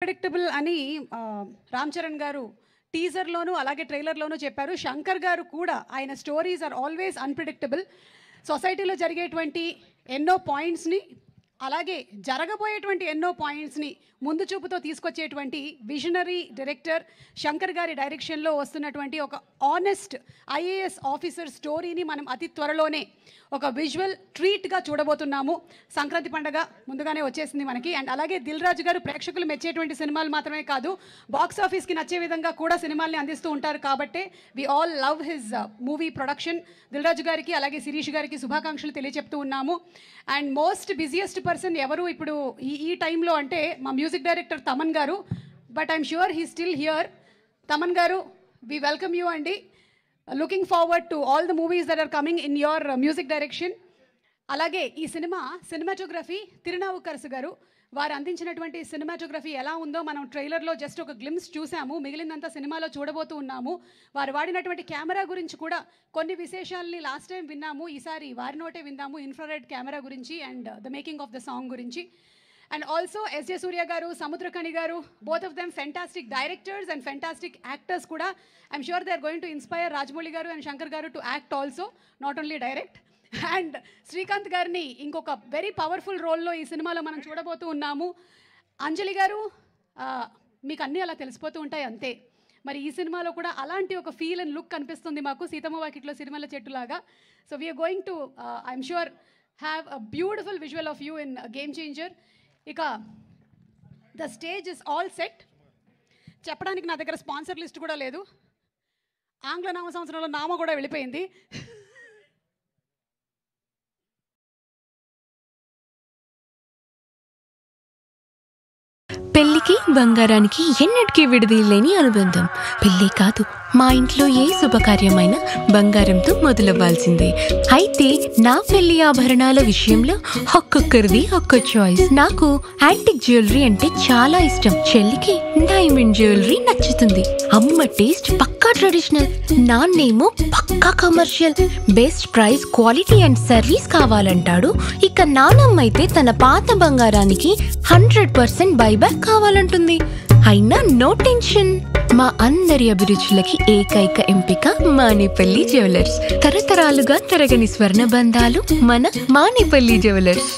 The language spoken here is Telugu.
అన్‌ప్రెడిక్టబుల్ అని రామ్ చరణ్ గారు టీజర్‌లోనూ అలాగే ట్రైలర్‌లోనూ చెప్పారు. శంకర్ గారు కూడా ఆయన స్టోరీస్ ఆర్ ఆల్వేస్ అన్‌ప్రెడిక్టబుల్. సొసైటీలో జరిగేటువంటి ఎన్నో పాయింట్స్‌ని అలాగే జరగబోయేటువంటి ఎన్నో పాయింట్స్‌ని ముందు చూపుతో తీసుకొచ్చేటువంటి విజనరీ డైరెక్టర్ శంకర్ గారి డైరెక్షన్లో వస్తున్నటువంటి ఒక ఆనెస్ట్ ఐఏఎస్ ఆఫీసర్ స్టోరీని మనం అతి త్వరలోనే ఒక విజువల్ ట్రీట్గా చూడబోతున్నాము. సంక్రాంతి పండగ ముందుగానే వచ్చేసింది మనకి. అండ్ అలాగే దిల్ రాజు గారు ప్రేక్షకులు మెచ్చేటువంటి సినిమాలు మాత్రమే కాదు, బాక్స్ ఆఫీస్కి నచ్చే విధంగా కూడా సినిమాల్ని అందిస్తూ ఉంటారు. కాబట్టే we all love his movie production. Dil Raju గారికి అలాగే శిరీష్ గారికి శుభాకాంక్షలు తెలియజెప్తూ ఉన్నాము. అండ్ మోస్ట్ బిజియెస్ట్ పర్సన్ ఎవరు ఇప్పుడు ఈ టైంలో అంటే మా music director Thaman garu. But I'm sure he still here. Thaman garu, we welcome you అండి. Looking forward to all the movies that are coming in your music direction. అలాగే ఈ సినిమాటోగ్రఫీ తిరునావుకరసు గారు వారు అందించినటువంటి సినిమాటోగ్రఫీ ఎలా ఉందో మనం ట్రైలర్లో జస్ట్ ఒక గ్లిమ్స్ చూసాము. మిగిలినంతా సినిమాలో చూడబోతూ ఉన్నాము. వారు వాడినటువంటి కెమెరా గురించి కూడా కొన్ని విశేషాలని లాస్ట్ టైం విన్నాము. ఈసారి వారి నోటే విందాము ఇన్ఫ్రారెడ్ కెమెరా గురించి and the making of the song గురించి. అండ్ ఆల్సో ఎస్జే సూర్య గారు, సముద్రకణి గారు, both of them fantastic directors and fantastic actors కూడా. I'm sure they are going to inspire Rajamouli గారు అండ్ శంకర్ గారు to act also, not only direct. And Srikanth గారిని ఇంకొక వెరీ పవర్ఫుల్ రోల్లో ఈ సినిమాలో మనం చూడబోతూ ఉన్నాము. అంజలి గారు, మీకు అన్నీ అలా తెలిసిపోతూ ఉంటాయి అంతే. మరి ఈ సినిమాలో కూడా అలాంటి ఒక ఫీల్ అండ్ లుక్ కనిపిస్తుంది మాకు సీతమ్మ వాకిట్లో సిరిమల్ల చెట్టులాగా. So we're going to I'm sure have a beautiful visual of you in game changer. ఇక the stage is all set. చెప్పడానికి నా దగ్గర స్పాన్సర్ లిస్ట్ కూడా లేదు. ఆంగ్ల నామ సంవత్సరంలో నామ కూడా వెళ్ళిపోయింది. పెళ్లికి బంగారానికి ఎన్నటికీ విడదీయలేని అనుబంధం. పెళ్ళే కాదు, మా ఇంట్లో ఏ శుభకార్యమైనా బంగారంతో మొదలవ్వాల్సిందే. అయితే నా పెళ్లి ఆభరణాల విషయంలో ఒక్కొక్కరిది ఒక్క చాయిస్. నాకు యాంటిక్ జ్యువెలరీ అంటే చాలా ఇష్టం. చెల్లికి డైమండ్ జ్యువెలరీ నచ్చుతుంది. అమ్మ టేస్ట్ పక్కా ట్రెడిషనల్, నాన్నేమో పక్కా commercial. Best price, quality and service కావాలంటాడు. ఇక నానమ్మ అయితే తన పాత బంగారానికి 100% బైబ్యాక్ కావాలంటుంది. అయినా నో టెన్షన్, మా అందరి అభిరుచులకి ఏకైక ఎంపిక మానేపల్లి జ్యువెలర్స్. తరతరాలుగా తరగని స్వర్ణ బంధాలు మన మానేపల్లి జ్యువెలర్స్.